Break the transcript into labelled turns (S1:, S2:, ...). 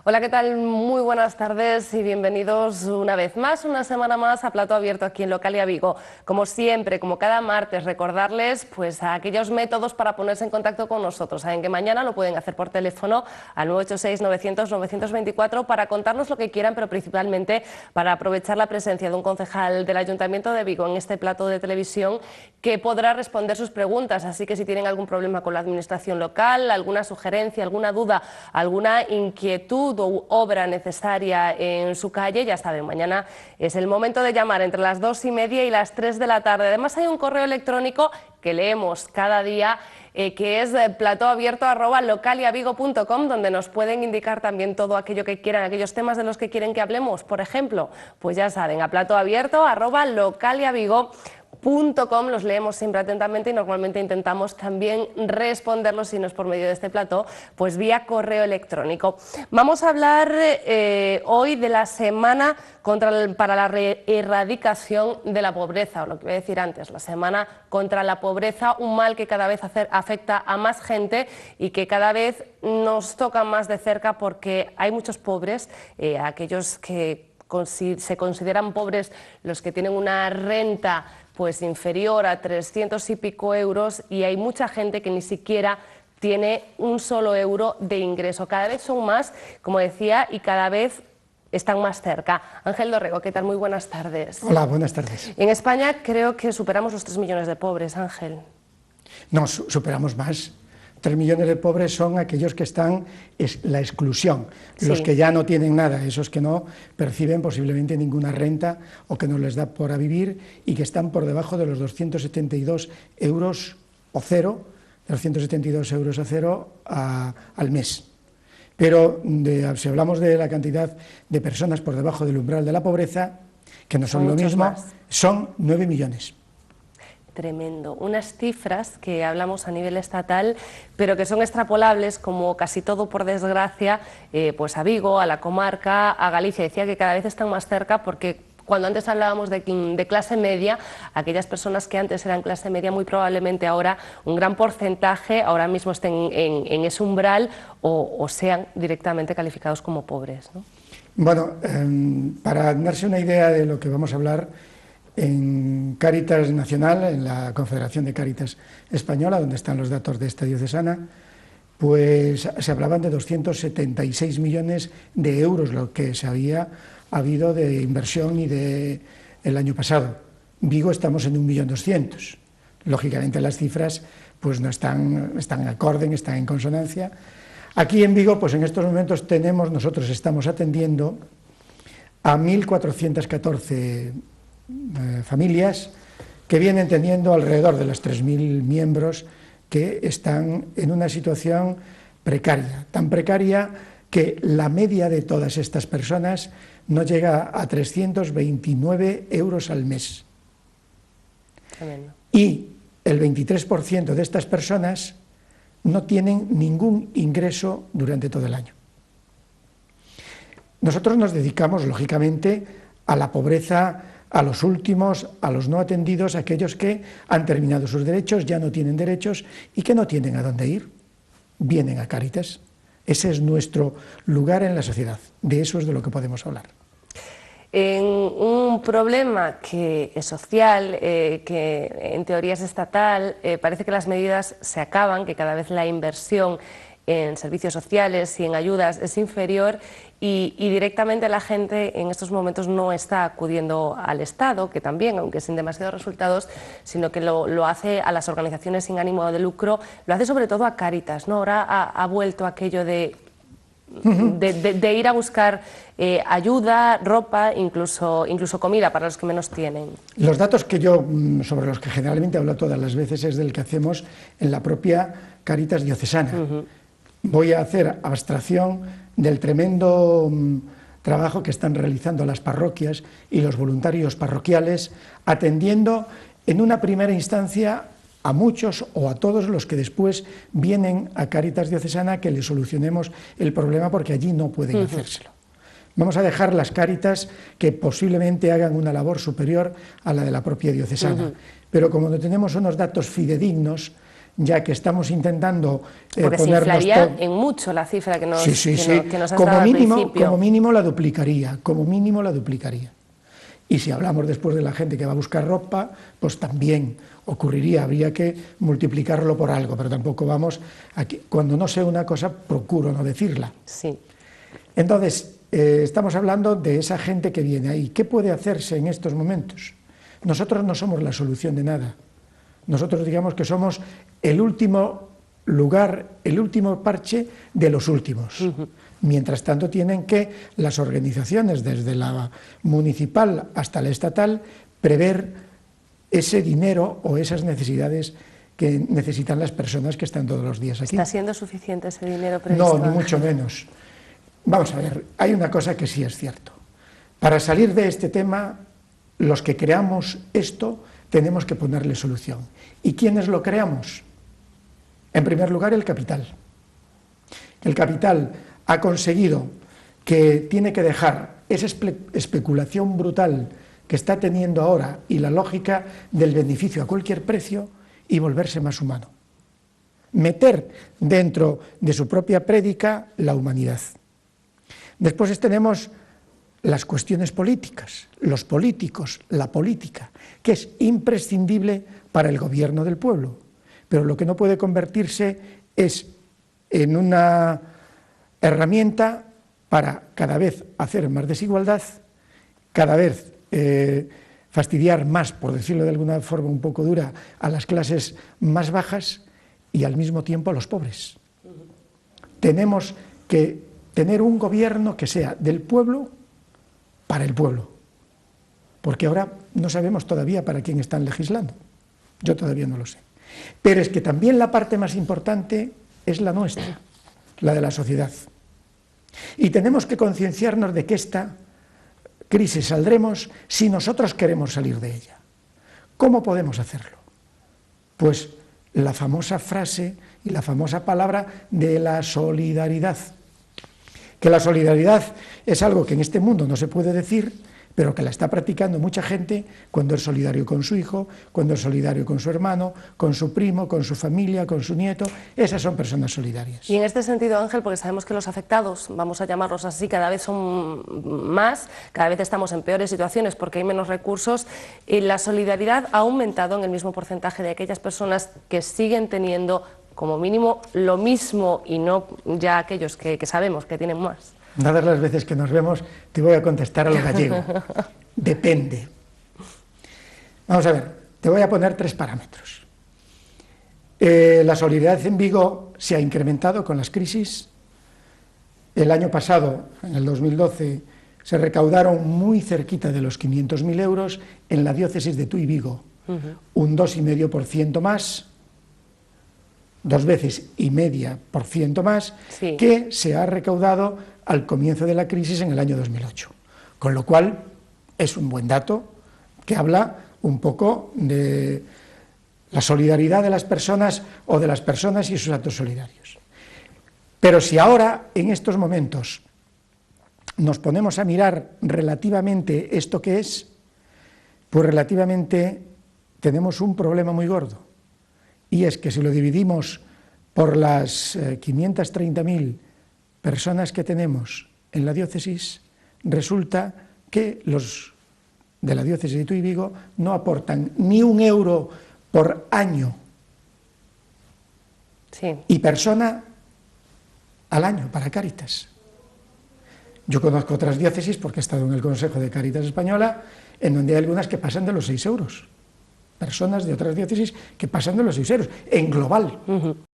S1: Hola, ¿qué tal? Muy buenas tardes y bienvenidos una vez más, una semana más a Plato Abierto aquí en Localia Vigo. Como siempre, como cada martes, recordarles a aquellos métodos para ponerse en contacto con nosotros. Saben que mañana lo pueden hacer por teléfono al 986-900-924 para contarnos lo que quieran, pero principalmente para aprovechar la presencia de un concejal del Ayuntamiento de Vigo en este plato de televisión que podrá responder sus preguntas. Así que si tienen algún problema con la administración local, alguna sugerencia, alguna duda, alguna inquietud o obra necesaria en su calle, ya saben, mañana es el momento de llamar entre las 2:30 y las 3 de la tarde. Además hay un correo electrónico que leemos cada día que es platoabierto@localiavigo.com, donde nos pueden indicar también todo aquello que quieran, aquellos temas de los que quieren que hablemos, por ejemplo, pues ya saben, a platoabierto@localiavigo.com. Los leemos siempre atentamente y normalmente intentamos también responderlos, si no es por medio de este plató, pues vía correo electrónico. Vamos a hablar hoy de la semana para la erradicación de la pobreza, o lo que voy a decir antes, la semana contra la pobreza, un mal que cada vez afecta a más gente y que cada vez nos toca más de cerca porque hay muchos pobres, aquellos que se consideran pobres, los que tienen una renta pues inferior a 300 y pico euros, y hay mucha gente que ni siquiera tiene un solo euro de ingreso. Cada vez son más, como decía, y cada vez están más cerca. Ángel Dorrego, ¿qué tal? Muy buenas tardes.
S2: Hola, buenas tardes.
S1: En España creo que superamos los 3 millones de pobres, Ángel.
S2: No, superamos más. 3 millones de pobres son aquellos que están en la exclusión, sí. Los que ya no tienen nada, esos que no perciben posiblemente ninguna renta o que no les da para vivir y que están por debajo de los 272 euros o cero, 272 euros a cero al mes. Pero si hablamos de la cantidad de personas por debajo del umbral de la pobreza, que no son lo mismo, son 9 millones.
S1: Tremendo. Unas cifras que hablamos a nivel estatal, pero que son extrapolables, como casi todo, por desgracia, pues a Vigo, a la comarca, a Galicia. Decía que cada vez están más cerca porque cuando antes hablábamos de clase media, aquellas personas que antes eran clase media, muy probablemente ahora un gran porcentaje ahora mismo estén en ese umbral o sean directamente calificados como pobres, ¿no?
S2: Bueno, para darse una idea de lo que vamos a hablar, en Cáritas Nacional, en la Confederación de Cáritas Española, donde están los datos de esta diocesana, pues se hablaban de 276 millones de euros, lo que se había habido de inversión y el año pasado. Vigo estamos en 1.200.000. Lógicamente las cifras pues no están acorde, están en consonancia. Aquí en Vigo, pues en estos momentos nosotros estamos atendiendo a 1.414 familias que vienen teniendo alrededor de los 3.000 miembros que están en una situación precaria, tan precaria que la media de todas estas personas no llega a 329 euros al mes.
S1: Tremendo.
S2: Y el 23% de estas personas no tienen ningún ingreso durante todo el año. Nosotros nos dedicamos, lógicamente, a la pobreza, a los últimos, a los no atendidos, a aquellos que han terminado sus derechos, ya no tienen derechos y que no tienen a dónde ir. Vienen a Cáritas. Ese es nuestro lugar en la sociedad. De eso es de lo que podemos hablar.
S1: En un problema que es social, que en teoría es estatal, parece que las medidas se acaban, que cada vez la inversión en servicios sociales y en ayudas es inferior y directamente la gente en estos momentos no está acudiendo al Estado, que también, aunque sin demasiados resultados, sino que lo hace a las organizaciones sin ánimo de lucro, lo hace sobre todo a Cáritas, ¿no? Ahora ha vuelto aquello de ir a buscar ayuda, ropa, incluso comida para los que menos tienen.
S2: Los datos sobre los que generalmente hablo todas las veces es del que hacemos en la propia Cáritas diocesana. Voy a hacer abstracción del tremendo trabajo que están realizando las parroquias y los voluntarios parroquiales, atendiendo en una primera instancia a muchos o a todos los que después vienen a Cáritas diocesana que les solucionemos el problema porque allí no pueden hacérselo. Vamos a dejar las Cáritas que posiblemente hagan una labor superior a la de la propia diocesana, pero como no tenemos unos datos fidedignos, ya que estamos intentando
S1: porque se
S2: ponernos
S1: inflaría en mucho la cifra que nos,
S2: sí.
S1: que nos has dado al principio.
S2: Como mínimo la duplicaría, como mínimo la duplicaría. Y si hablamos después de la gente que va a buscar ropa, pues también ocurriría, habría que multiplicarlo por algo, pero tampoco vamos aquí. Cuando no sé una cosa, procuro no decirla.
S1: Sí.
S2: Entonces, estamos hablando de esa gente que viene ahí. ¿Qué puede hacerse en estos momentos? Nosotros no somos la solución de nada. Nosotros digamos que somos el último lugar, el último parche de los últimos. Mientras tanto, tienen que las organizaciones, desde la municipal hasta la estatal, prever ese dinero o esas necesidades que necesitan las personas que están todos los días aquí.
S1: ¿Está siendo suficiente ese dinero previsto?
S2: No, ni mucho menos. Vamos a ver, hay una cosa que sí es cierto. Para salir de este tema, los que creamos esto, tenemos que ponerle solución. ¿Y quiénes lo creamos? En primer lugar, el capital. El capital ha conseguido que tiene que dejar esa especulación brutal que está teniendo ahora y la lógica del beneficio a cualquier precio y volverse más humano. Meter dentro de su propia prédica la humanidad. Después tenemos las cuestiones políticas, los políticos, la política, que es imprescindible para el gobierno del pueblo, pero lo que no puede convertirse es en una herramienta para cada vez hacer más desigualdad, cada vez fastidiar más, por decirlo de alguna forma un poco dura, a las clases más bajas y al mismo tiempo a los pobres. Tenemos que tener un gobierno que sea del pueblo para el pueblo, porque ahora no sabemos todavía para quién están legislando. Yo todavía no lo sé. Pero es que también la parte más importante es la nuestra, la de la sociedad. Y tenemos que concienciarnos de que esta crisis saldremos si nosotros queremos salir de ella. ¿Cómo podemos hacerlo? Pues la famosa frase y la famosa palabra de la solidaridad. Que la solidaridad es algo que en este mundo no se puede decir, pero que la está practicando mucha gente cuando es solidario con su hijo, cuando es solidario con su hermano, con su primo, con su familia, con su nieto. Esas son personas solidarias.
S1: Y en este sentido, Ángel, porque sabemos que los afectados, vamos a llamarlos así, cada vez son más, cada vez estamos en peores situaciones porque hay menos recursos, y la solidaridad ha aumentado en el mismo porcentaje de aquellas personas que siguen teniendo como mínimo lo mismo y no ya aquellos que sabemos que tienen más.
S2: Dadas las veces que nos vemos, te voy a contestar a lo gallego. Depende. Vamos a ver, te voy a poner 3 parámetros. La solidaridad en Vigo se ha incrementado con las crisis. El año pasado, en el 2012, se recaudaron muy cerquita de los 500.000 euros en la diócesis de Tui Vigo, un 2,5% más, 2,5% más,
S1: sí,
S2: que se ha recaudado al comienzo de la crisis en el año 2008. Con lo cual, es un buen dato que habla un poco de la solidaridad de las personas o de las personas y sus actos solidarios. Pero si ahora, en estos momentos, nos ponemos a mirar relativamente esto que es, pues relativamente tenemos un problema muy gordo. Y es que si lo dividimos por las 530.000 personas que tenemos en la diócesis, resulta que los de la diócesis de Tui Vigo no aportan ni 1 euro por año y persona al año para Cáritas. Yo conozco otras diócesis, porque he estado en el Consejo de Cáritas Española, en donde hay algunas que pasan de los 6 euros. Personas de otras diócesis que pasan de los 6 euros, en global.